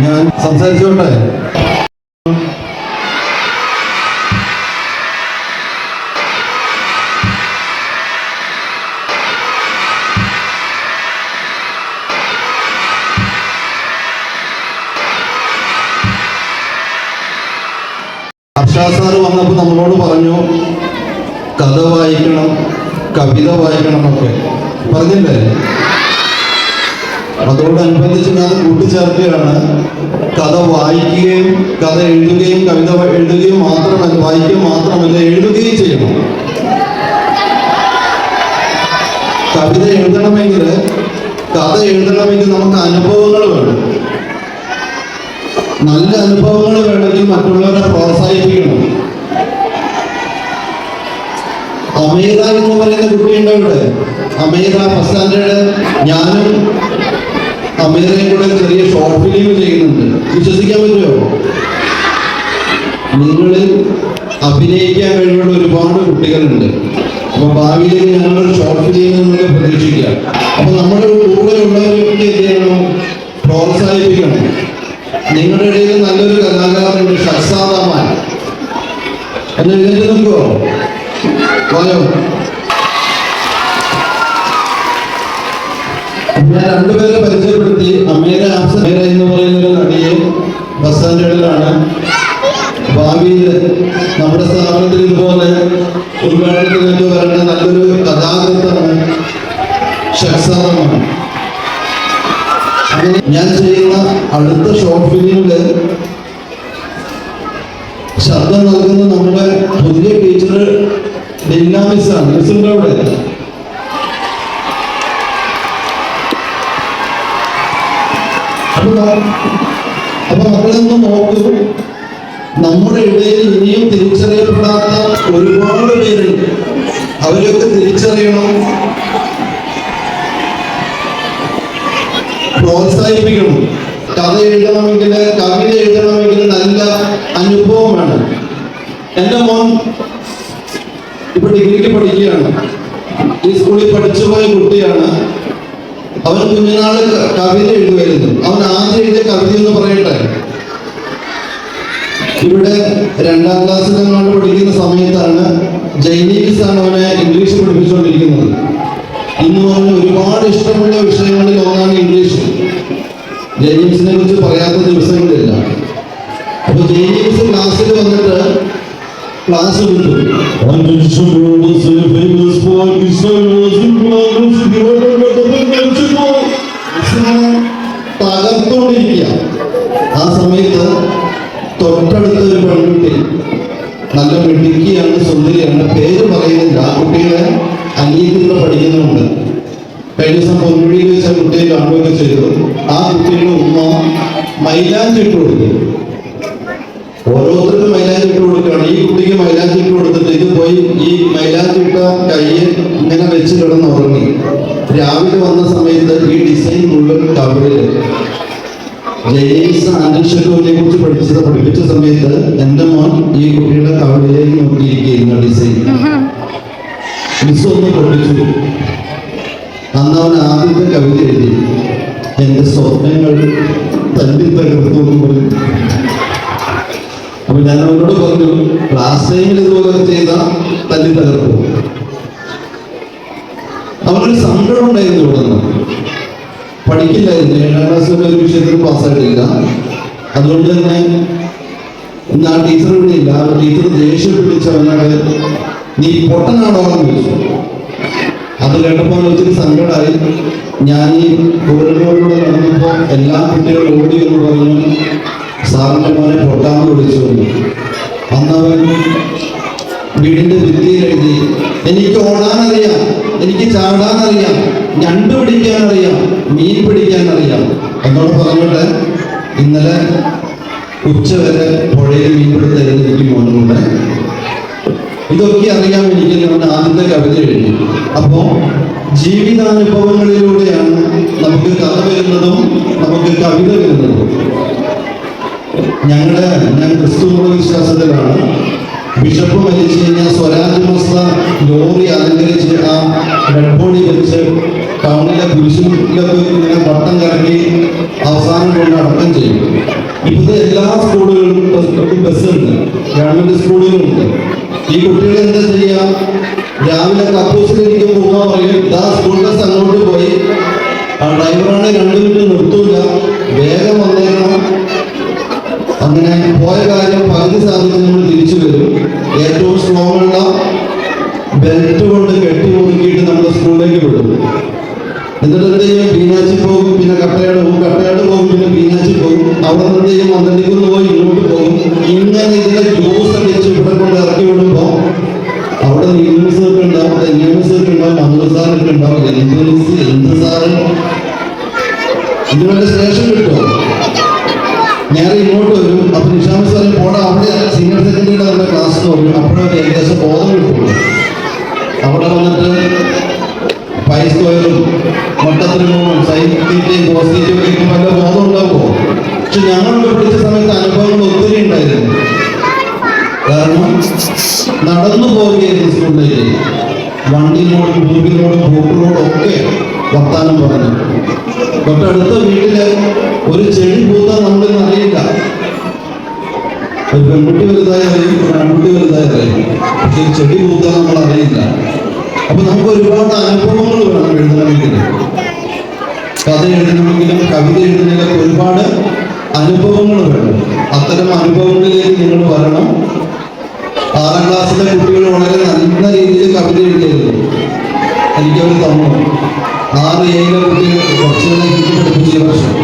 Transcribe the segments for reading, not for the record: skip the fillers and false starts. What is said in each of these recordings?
ഞാൻ സംസാരിച്ചോട്ടെ? സാറ് വന്നപ്പോൾ നമ്മളോട് പറഞ്ഞു കഥ വായിക്കണം, കവിത വായിക്കണം എന്നൊക്കെ പറഞ്ഞില്ലേ? അതോടനുബന്ധിച്ച് ഞാൻ കൂട്ടിച്ചേർക്കുകയാണ്. കഥ വായിക്കുകയും കഥ എഴുതുകയും കവിത എഴുതുകയും മാത്രമല്ല, വായിക്കുക മാത്രമല്ല, എഴുതുകയും ചെയ്യണം. കവിത എഴുതണമെങ്കിൽ, കഥ എഴുതണമെങ്കിൽ നമുക്ക് അനുഭവങ്ങൾ വേണം. നല്ല അനുഭവങ്ങൾ വേണമെങ്കിൽ മറ്റുള്ളവരെ പ്രോത്സാഹിപ്പിക്കണം. അമീറ എന്ന് പറയുന്ന കുട്ടിയുണ്ട് ഇവിടെ. Ameera first standard. ഞാനും അമീറയും കൂടെ ചെറിയ ഷോർട്ട് ഫിലിം ചെയ്യുന്നുണ്ട്. വിശ്വസിക്കാൻ പറ്റുമോ? നിങ്ങളിൽ അഭിനയിക്കാൻ കഴിവുള്ള ഒരുപാട് കുട്ടികളുണ്ട്. അപ്പൊ ഭാവിയിലേക്ക് ഞങ്ങളൊരു ഷോർട്ട് ഫിലിം നമുക്ക് പ്രതീക്ഷിക്കാം. അപ്പൊ നമ്മുടെ കൂടെയുള്ളവരൊക്കെ എന്ത് ചെയ്യണം? പ്രോത്സാഹിപ്പിക്കണം. നിങ്ങളുടെ ഇടയിൽ നല്ലൊരു കലാകാരനുണ്ട്, ഷഹ്സാദമാൻ. എന്ന് എഴുന്നേറ്റ് നിൽക്കുമോ? പോയോ? ഞാൻ രണ്ടുപേരെ പരിചയപ്പെടുത്തി. അമീറ അമീറ എന്ന് പറയുന്ന ഒരു നടിയെ ബസ് സ്റ്റാൻഡേർഡിലാണ്. ഭാവിയിൽ നമ്മുടെ സ്ഥാപനത്തിൽ ഇതുപോലെ ഉദ്ഘാടനത്തിലേക്ക് വരേണ്ട നല്ലൊരു കഥാകൃത്താണ് ഷഹ്സാദമാൻ. ഞാൻ ചെയ്യുന്ന അടുത്ത ഷോർട്ട് ഫിലിമില് ശബ്ദം നൽകുന്ന നമ്മുടെ പുതിയ ടീച്ചർ ഡിന്ന മിസ്സാണ്. മിസ്സിന്റെ അവിടെ അപ്പൊ മക്കളൊന്ന് നോക്കൂ. നമ്മുടെ ഇടയിൽ ഇനിയും തിരിച്ചറിയപ്പെടാത്ത ഒരുപാട് പേരുണ്ട്. അവരൊക്കെ തിരിച്ചറിയണം, പ്രോത്സാഹിപ്പിക്കണം. കഥ എഴുതണമെങ്കിൽ, കവിത എഴുതണമെങ്കിൽ നല്ല അനുഭവം വേണം. എൻ്റെ മോൻ ഇപ്പൊ ഡിഗ്രിക്ക് പഠിക്കുകയാണ്. ഈ സ്കൂളിൽ പഠിച്ചുപോയ കുട്ടിയാണ്. അവൻ കുഞ്ഞുനാള് കവിത എഴുതുമായിരുന്നു. അവൻ ആദ്യം എഴുതിയ കവിത എന്ന് പറയട്ടെ. ഇവിടെ 2ാം ക്ലാസ്സിലെങ്ങാണ്ട് പഠിക്കുന്ന സമയത്താണ് ജൈനീസാണ് അവനെ ഇംഗ്ലീഷ് പഠിപ്പിച്ചുകൊണ്ടിരിക്കുന്നത്. ഇന്ന് പറഞ്ഞ ഒരുപാട് ഇഷ്ടമുള്ള വിഷയങ്ങളിൽ ഒന്നാണ് ഇംഗ്ലീഷ്. ജെയിംസിനെ കുറിച്ച് പറയാത്ത ദിവസങ്ങളില്ല. അപ്പൊ ജെയിംസ് ക്ലാസ്സിൽ വന്നിട്ട് ക്ലാസ് വിട്ടു. തകർത്തോണ്ടിരിക്കുക. ആ സമയത്ത് തൊട്ടടുത്ത ഒരു പെൺകുട്ടി, നല്ല മിടുക്കിയാണ്, സുന്ദരിയാണ്, പേര് പറയുന്നില്ല. ആ കുട്ടികളെ അനിയത്തിലൂടെ പഠിക്കുന്നുണ്ട്. കഴിഞ്ഞ ദിവസം പൊന്മുടിയിൽ വെച്ച കുട്ടിയെ കാണുകയൊക്കെ ചെയ്തു. ആ കുട്ടിയുടെ ഉമ്മ മൈലാഞ്ചി ഇട്ട് കൊടുത്തു. ഓരോരുത്തർക്കും മൈലാഞ്ചി ഇട്ട് കൊടുക്കുകയാണ്. ഈ കുട്ടിക്ക് മൈലാഞ്ചി ഇട്ട് കൊടുത്തിട്ട് ഇത് പോയി ഈ മൈലാഞ്ചി ഇട്ട കയ്യെ ഇങ്ങനെ വെച്ച് കിടന്ന് ഉറങ്ങി. രാവിലെ വന്ന സമയത്ത് ഈ ഡിസൈൻ മുഴുവൻ കവറില്. ജെയിംസ് ആൻഡ്രൂനെ കുറിച്ച് പഠിപ്പിച്ച സമയത്ത് എൻ്റെ മോൻ ഈ കുട്ടിയുടെ കവറിലേക്ക് നോക്കിയിരിക്കുന്ന ഡിസൈൻ മിസ് ഒന്ന് പഠിച്ചു. അന്ന് അവൻ ആദ്യത്തെ കവിത എഴുതി, എൻ്റെ സ്വപ്നങ്ങൾ തല്ലി തകർത്തു എന്ന് പറഞ്ഞു. അപ്പൊ ഞാൻ അവനോട് പറഞ്ഞു, ക്ലാസ് ടൈമിൽ ഇതുപോലെ ചെയ്ത തല്ലി തകർത്തു. അവനൊരു സങ്കടം ഉണ്ടായിരുന്നു. ഇവിടെ നിന്ന് പഠിക്കില്ലായിരുന്നു. 7ാം ക്ലാസ്സിലെ ഒരു വിഷയത്തിൽ പാസ്സായിട്ടില്ല. അതുകൊണ്ട് തന്നെ ഇന്ന് ആ ടീച്ചർ ഇവിടെ ഇല്ല. ആ ടീച്ചർ ദേഷ്യം പിടിച്ചവനോട് നീ പൊട്ടനാണോ എന്ന് ചോദിച്ചു. അത് കേട്ടപ്പോൾ ഒത്തിരി സങ്കടമായി. ഞാൻ ഈ കോറിഡോറിലൂടെ നടന്നപ്പോൾ എല്ലാ കുട്ടികളും ഓടി എന്ന് പറഞ്ഞു സാറിൻ്റെ മോനെ പൊട്ടാന്ന് വിളിച്ചു. അന്നവൻ വീടിന്റെ ഭിത്തിയിൽ എഴുതി, എനിക്ക് ഓടാനറിയാം, എനിക്ക് ചാടാനറിയാം, ഞണ്ട് പിടിക്കാനറിയാം, മീൻ പിടിക്കാനറിയാം എന്നോട് പറഞ്ഞോട്ടെ. ഇന്നലെ ഉച്ചവരെ പുഴയിൽ മീൻ പിടുത്തരുന്ന് എനിക്ക് മോനുണ്ട്. ഇതൊക്കെ അറിയാം എനിക്ക്. നമ്മുടെ ആദ്യത്തെ കവിത എഴുതി. അപ്പോ ജീവിതാനുഭവങ്ങളിലൂടെയാണ് നമുക്ക് കഥ വരുന്നതും നമുക്ക് കവിത വരുന്നതും. ഞാൻ ക്രിസ്തുമത വിശ്വാസത്തിലാണ്. ബിഷപ്പ് മരിച്ചു കഴിഞ്ഞാൽ സ്വരാജ് മസ്ത ലോറി അലങ്കരിച്ച് ആ ഡെഡ് ബോഡി വെച്ച് ചെയ്യാം, രാവിലെ കക്കൂസിലേക്ക് പോകാൻ പറയും, ഇതാ സ്കൂൾ ബസ് അങ്ങോട്ട് പോയി, ആ ഡ്രൈവറാണ് 2 മിനിറ്റ് നിർത്തൂല, വേഗം വന്നേക്കണം. അങ്ങനെ പോയ കാര്യം പകുതി സാധിച്ച് നമ്മൾ തിരിച്ചു വരും. ഏറ്റവും സ്ട്രോങ് ഉള്ള ബെൽറ്റ് കൊണ്ട് കെട്ടി ഒതുക്കിയിട്ട് നമ്മൾ സ്കൂളിലേക്ക് വിടും. എന്നിട്ട് എന്ത് ചെയ്യും, ബീനാച്ചി പോകും, പിന്നെ കട്ടയാട് പോകും, പിന്നെ ബീനാച്ചി പോകും, അവിടെ നിന്ന് എന്ത് ചെയ്യും, മന്ദലിക്കുന്ന് പോയി ഇങ്ങോട്ട് പോകും. ഇങ്ങനെ ഇതിനെ ജ്യൂസ് അടിച്ച് ഇവിടെ കൊണ്ട് ഇറക്കി വിടുമ്പോൾ അവിടെ ന്യൂസൊക്കെ ഉണ്ടാവും, ന്യൂസൊക്കെ ഉണ്ടാവും, മംഗളസാറൊക്കെ ഉണ്ടാവും, എന്ത് സാറ് ഇതിനൊക്കെ സ്റ്റേഷൻ കിട്ടുമോ? ഞാൻ ഇങ്ങോട്ട് വരും. അപ്പൊ നിഷാമി സാറ് പോടാ, അവിടെ സീനിയർ സെക്കൻഡറിയുടെ നമ്മുടെ ക്ലാസ് എന്ന് പറയും. അപ്പോഴൊക്കെ ഏകദേശം ബോധം കിട്ടുള്ളൂ. അവിടെ വന്നിട്ട് പൈ സ്ക്വയറും മൊട്ടത്തിനും സൈറ്റീറ്റയും കോസ്റ്റീറ്റും ഒക്കെ നല്ല ബോധം ഉണ്ടാവുമോ? പക്ഷെ ഞങ്ങളൊക്കെ പഠിച്ച സമയത്ത് അനുഭവങ്ങൾ ഒത്തിരി ഉണ്ടായിരുന്നു. കാരണം നടന്നു പോവുകയായിരുന്നു സ്കൂളിലേക്ക്. വണ്ടിയിലോടും ഭൂമിയിലോടും ഭൂമിലോടും ഒക്കെ വർത്താനം പറഞ്ഞു. തൊട്ടടുത്ത വീട്ടില് ഒരു ചെടി പൂത്താൻ നമ്മളിന്ന് അറിയില്ല. ഒരു പെൺകുട്ടി വലുതായി അറിയും, ആൺകുട്ടി വലുതായി അറിയും, പക്ഷെ ചെടി പൂത്താൻ നമ്മൾ അറിയില്ല. അപ്പൊ നമുക്ക് ഒരുപാട് അനുഭവങ്ങൾ വേണം എഴുതണമെങ്കിൽ. കഥ എഴുതണമെങ്കിലും കവിത എഴുതണമെങ്കിലും ഒരുപാട് അനുഭവങ്ങൾ വേണം. അത്തരം അനുഭവങ്ങളിലേക്ക് നിങ്ങൾ വരണം. 6ാം ക്ലാസ്സിലെ കുട്ടികൾ വളരെ നല്ല രീതിയിൽ കവിത എഴുതിയിരുന്നു. എനിക്കവർ തന്നു. 6, 7 കുട്ടികൾ കുറച്ചുകൂടെ പഠിപ്പിച്ച വർഷം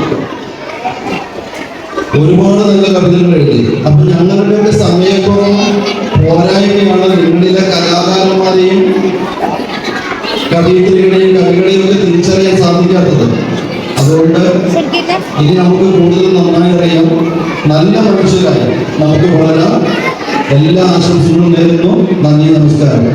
ഒരുപാട് നല്ല കവിതകൾ എഴുതി. അപ്പൊ ഞങ്ങളുടെയൊക്കെ സമയക്കുറവും പോരായ്മയാണ് നിങ്ങളിലെ കലാകാരന്മാരെയും കവിയത്രികളെയും കവികളെയും ഒക്കെ തിരിച്ചറിയാൻ സാധിക്കാത്തത്. അതുകൊണ്ട് ഇനി നമുക്ക് കൂടുതൽ നന്നായി അറിയാം, നല്ല മനുഷ്യരായി നമുക്ക് വളരാം. എല്ലാ ആശംസകളും നേരുന്നു. നന്ദി, നമസ്കാരം.